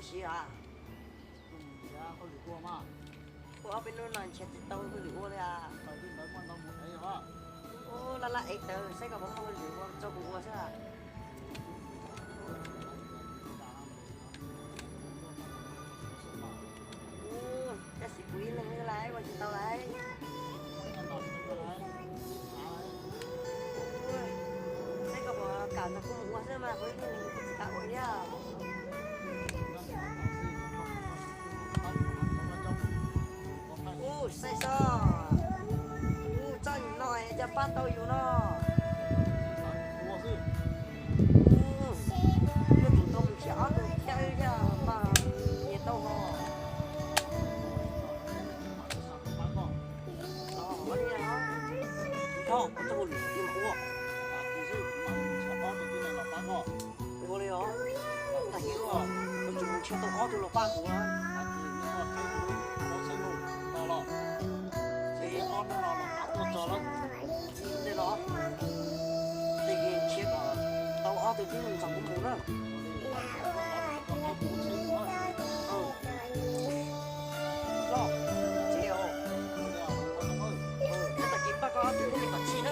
西啊，人家好旅过嘛，我bênนู้นนั่นเช็ดตัวหรือว่าเลยอ่ะ到底来关到母哎呀嘛，โอ้ละละเอกเตอร์ใส่กับผมหรือว่าเจ้าบัวใช่ไหมโอ้จะสิบวินึงนี่ไรวันที่เท่าไรใส่กับผมการตะกุ่มหัวใช่ไหมเฮ้ยนี่มันจะกะวันเนี้ยโอ้ใส่ซอโอ้เจ้าหน่อยจะปั้นโตอยู่เนาะ我是这主动小的跳一跳嘛，也逗我。哦，我厉害啊！你看，我这个驴电波，啊，你是小包子进来了八个，我的哦，那些个，我准备吃到澳洲了八个啊。啊，你那个开路高速路到了，这一澳洲了，我走了，对了，这个吃个到澳洲这种长不没了。嗯，咯，这哦，那大家八个澳洲那个吃呢。